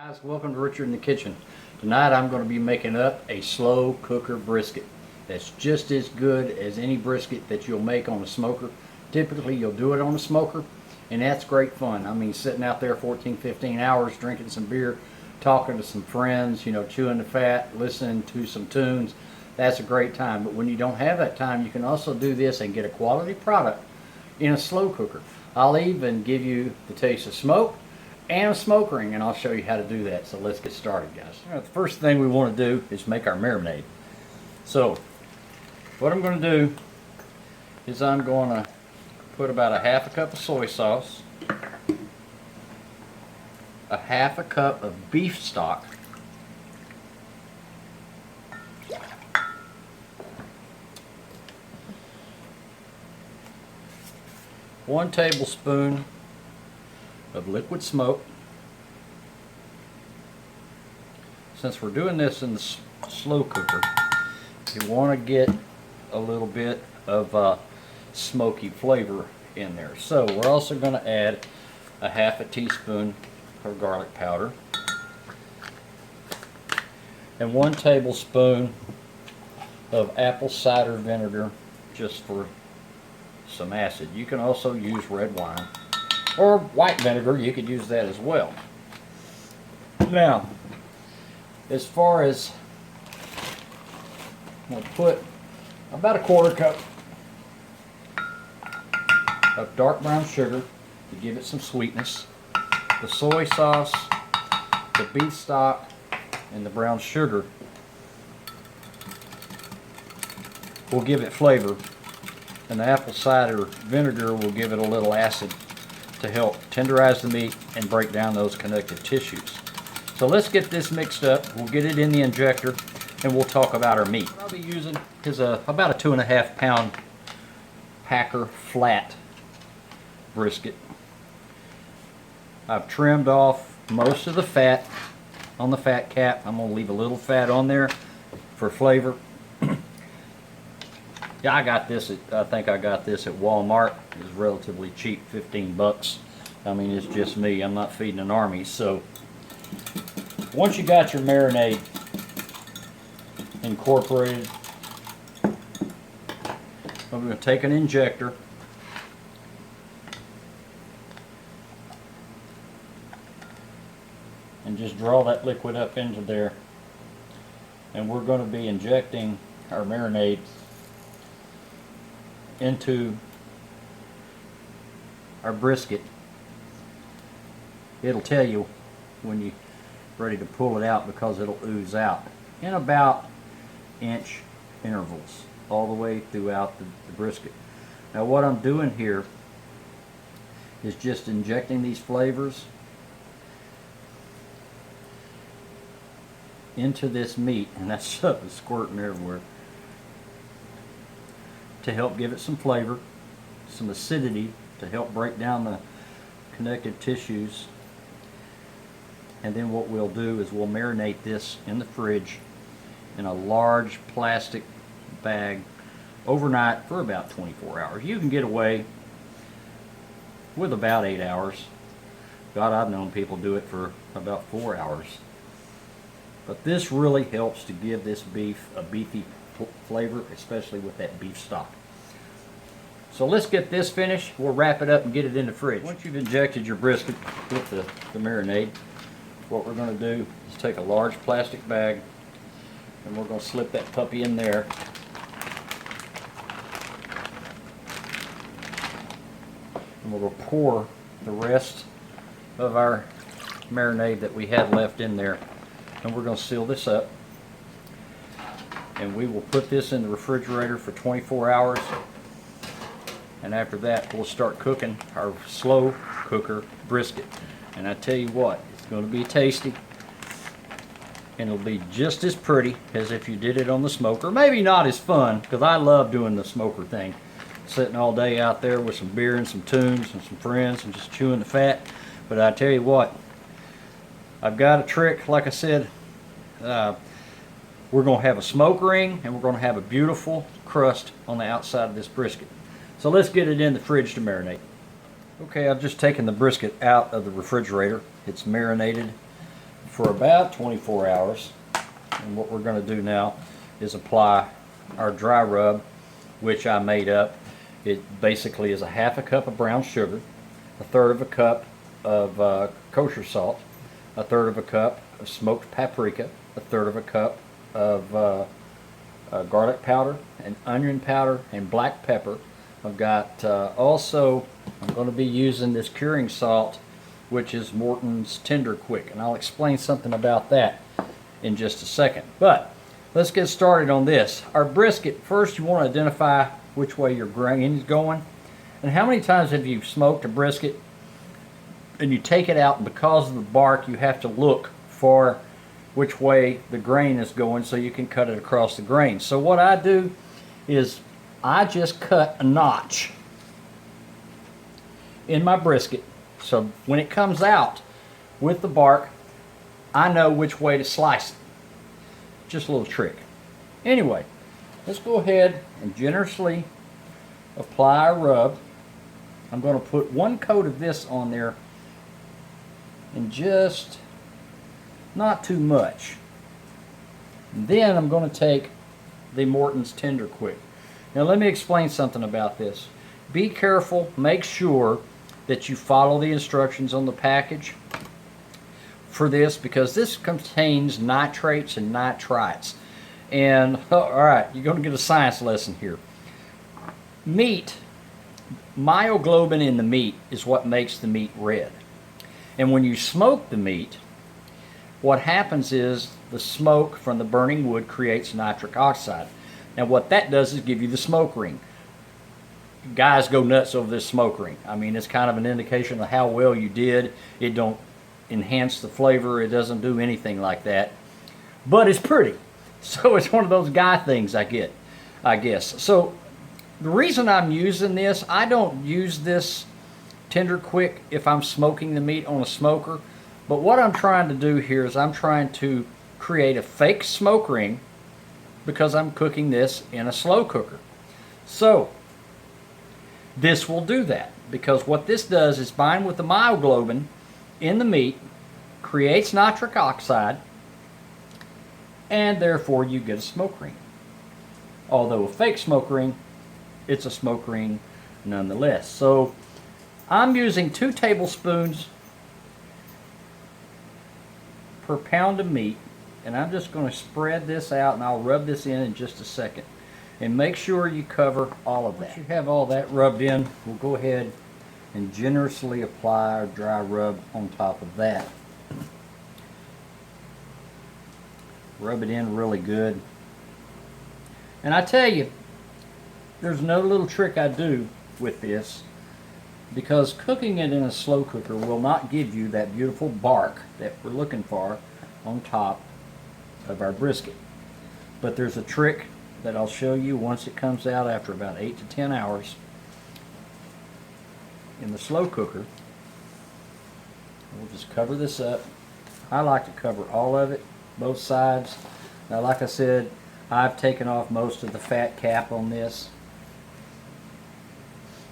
Guys, welcome to Richard in the Kitchen. Tonight I'm going to be making up a slow cooker brisket that's just as good as any brisket that you'll make on a smoker. Typically you'll do it on a smoker, and that's great fun. I mean, sitting out there 14-15 hours drinking some beer, talking to some friends, chewing the fat, listening to some tunes. That's a great time. But when you don't have that time, you can also do this and get a quality product in a slow cooker. I'll even give you the taste of smoke and a smoke ring, and I'll show you how to do that. So let's get started, guys. All right, the first thing we want to do is make our marinade. So what I'm going to do is I'm going to put about a half a cup of soy sauce, a half a cup of beef stock, one tablespoon of liquid smoke. Since we're doing this in the slow cooker, you want to get a little bit of smoky flavor in there. So we're also going to add a half a teaspoon of garlic powder and 1 tablespoon of apple cider vinegar, just for some acid. You can also use red wine or white vinegar. You could use that as well. Now, as far as, I'm going to put about a 1/4 cup of dark brown sugar to give it some sweetness. The soy sauce, the beef stock, and the brown sugar will give it flavor, and the apple cider vinegar will give it a little acid to help tenderize the meat and break down those connective tissues. So let's get this mixed up. We'll get it in the injector and we'll talk about our meat. What I'll be using is about a 2.5 pound Packer flat brisket. I've trimmed off most of the fat on the fat cap. I'm going to leave a little fat on there for flavor. Yeah, I think I got this at Walmart. It was relatively cheap, 15 bucks. I mean, it's just me. I'm not feeding an army. So once you got your marinade incorporated, I'm going to take an injector and just draw that liquid up into there. And we're going to be injecting our marinade into our brisket. It'll tell you when you're ready to pull it out, because it'll ooze out in about inch intervals all the way throughout the brisket. Now what I'm doing here is just injecting these flavors into this meat, and that stuff is squirting everywhere, to help give it some flavor, some acidity, to help break down the connective tissues. And then what we'll do is we'll marinate this in the fridge in a large plastic bag overnight for about 24 hours. You can get away with about 8 hours. God, I've known people do it for about 4 hours. But this really helps to give this beef a beefy flavor, especially with that beef stock. So let's get this finished. We'll wrap it up and get it in the fridge. Once you've injected your brisket with the marinade, what we're going to do is take a large plastic bag and we're going to slip that puppy in there. And we're going to pour the rest of our marinade that we had left in there, and we're going to seal this up. And we will put this in the refrigerator for 24 hours. And after that, we'll start cooking our slow cooker brisket. And I tell you what, it's going to be tasty. And it'll be just as pretty as if you did it on the smoker. Maybe not as fun, because I love doing the smoker thing. Sitting all day out there with some beer and some tunes and some friends and just chewing the fat. But I tell you what, I've got a trick. Like I said, we're going to have a smoke ring, and we're going to have a beautiful crust on the outside of this brisket. So let's get it in the fridge to marinate. Okay, I've just taken the brisket out of the refrigerator. It's marinated for about 24 hours. And what we're going to do now is apply our dry rub, which I made up. It basically is a half a cup of brown sugar, a third of a cup of kosher salt, a third of a cup of smoked paprika, a third of a cup of garlic powder and onion powder and black pepper. I've got also, I'm going to be using this curing salt, which is Morton's Tender Quick, and I'll explain something about that in just a second. But let's get started on this. Our brisket, first you want to identify which way your grain is going. And how many times have you smoked a brisket and you take it out, and because of the bark you have to look for which way the grain is going so you can cut it across the grain. So what I do is I just cut a notch in my brisket, so when it comes out with the bark I know which way to slice it. Just a little trick. Anyway, let's go ahead and generously apply our rub. I'm going to put one coat of this on there, and just not too much. And then I'm going to take the Morton's Tender Quick. Now let me explain something about this. Be careful, make sure that you follow the instructions on the package for this, because this contains nitrates and nitrites. And alright, you're going to get a science lesson here. Meat, myoglobin in the meat is what makes the meat red. And when you smoke the meat, what happens is the smoke from the burning wood creates nitric oxide. Now what that does is give you the smoke ring. Guys go nuts over this smoke ring. I mean, it's kind of an indication of how well you did. It don't enhance the flavor. It doesn't do anything like that. But it's pretty. So it's one of those guy things I guess. So the reason I'm using this, I don't use this Tender Quick if I'm smoking the meat on a smoker. But what I'm trying to do here is I'm trying to create a fake smoke ring because I'm cooking this in a slow cooker. So this will do that, because what this does is bind with the myoglobin in the meat, creates nitric oxide, and therefore you get a smoke ring. Although a fake smoke ring, it's a smoke ring nonetheless. So I'm using 2 tablespoons per pound of meat, and I'm just going to spread this out, and I'll rub this in just a second. And make sure you cover all of that. Once you have all that rubbed in, we'll go ahead and generously apply our dry rub on top of that. Rub it in really good. And I tell you, there's another little trick I do with this, because cooking it in a slow cooker will not give you that beautiful bark that we're looking for on top of our brisket. But there's a trick that I'll show you once it comes out after about 8 to 10 hours in the slow cooker. We'll just cover this up. I like to cover all of it, both sides. Now like I said, I've taken off most of the fat cap on this.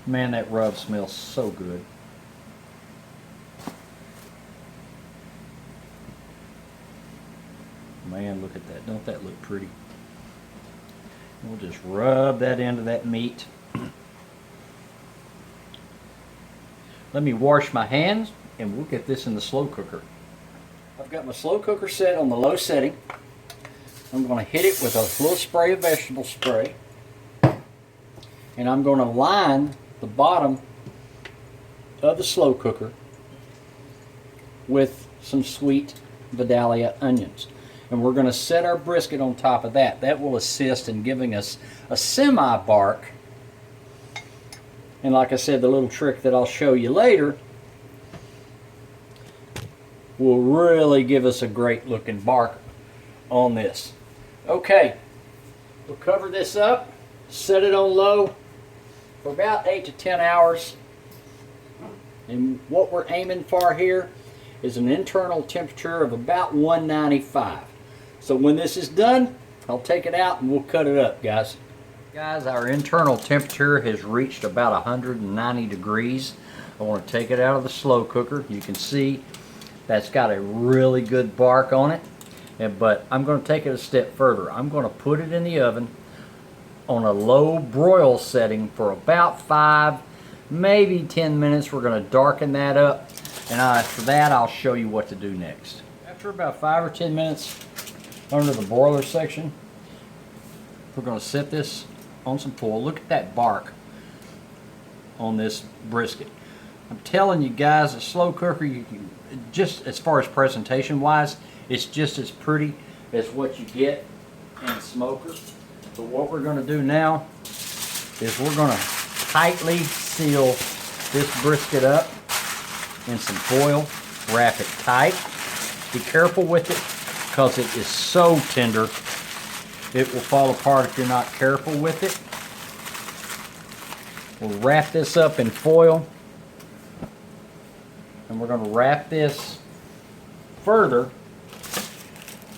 Man, that rub smells so good. Man, look at that. Don't that look pretty? We'll just rub that into that meat. Let me wash my hands and we'll get this in the slow cooker. I've got my slow cooker set on the low setting. I'm going to hit it with a little spray of vegetable spray. And I'm going to line the bottom of the slow cooker with some sweet Vidalia onions. And we're going to set our brisket on top of that. That will assist in giving us a semi-bark. And like I said, the little trick that I'll show you later will really give us a great looking bark on this. Okay, we'll cover this up, set it on low for about 8 to 10 hours. And what we're aiming for here is an internal temperature of about 195. So when this is done, I'll take it out and we'll cut it up, guys. Guys, our internal temperature has reached about 190 degrees. I want to take it out of the slow cooker. You can see that's got a really good bark on it. But I'm going to take it a step further. I'm going to put it in the oven on a low broil setting for about 5, maybe 10 minutes. We're going to darken that up, and after that I'll show you what to do next. After about 5 or 10 minutes under the broiler section, we're going to set this on some foil. Look at that bark on this brisket. I'm telling you guys, a slow cooker, you can, just as far as presentation wise, it's just as pretty as what you get in a smoker. So what we're going to do now is we're going to tightly seal this brisket up in some foil. Wrap it tight. Be careful with it because it is so tender. It will fall apart if you're not careful with it. We'll wrap this up in foil, and we're going to wrap this further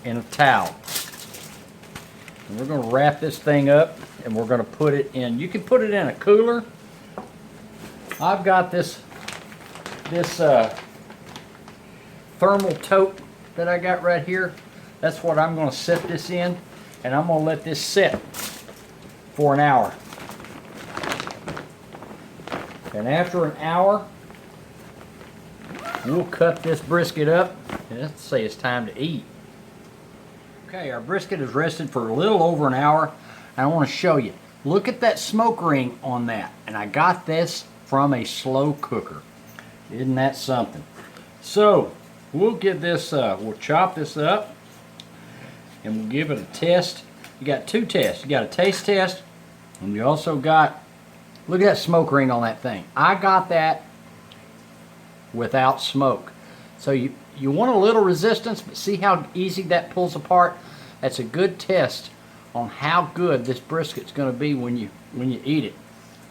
in a towel. And we're going to wrap this thing up, and we're going to put it in. You can put it in a cooler. I've got this thermal tote that I got right here. That's what I'm going to set this in, and I'm going to let this sit for an hour. And after an hour, we'll cut this brisket up, and let's say it's time to eat. Okay, our brisket is rested for a little over an hour, and I want to show you. Look at that smoke ring on that, and I got this from a slow cooker. Isn't that something? So we'll give this, we'll chop this up, and we'll give it a test. You got 2 tests. You got a taste test, and you also got, look at that smoke ring on that thing. I got that without smoke. So you want a little resistance, but see how easy that pulls apart? That's a good test on how good this brisket's going to be when you eat it.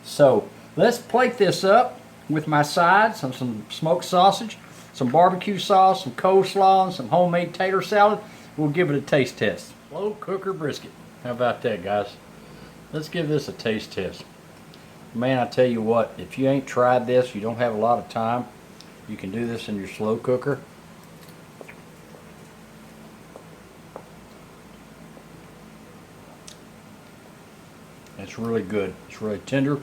So let's plate this up with my sides, some smoked sausage, some barbecue sauce, some coleslaw, and some homemade tater salad. We'll give it a taste test. Slow cooker brisket. How about that, guys? Let's give this a taste test. Man, I tell you what, if you ain't tried this, you don't have a lot of time, you can do this in your slow cooker. It's really good. It's really tender.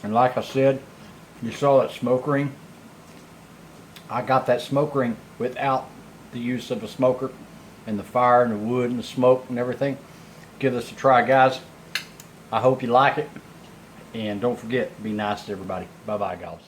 And like I said, you saw that smoke ring. I got that smoke ring without the use of a smoker, and the fire and the wood and the smoke and everything. Give this a try, guys. I hope you like it. And don't forget, be nice to everybody. Bye-bye, guys.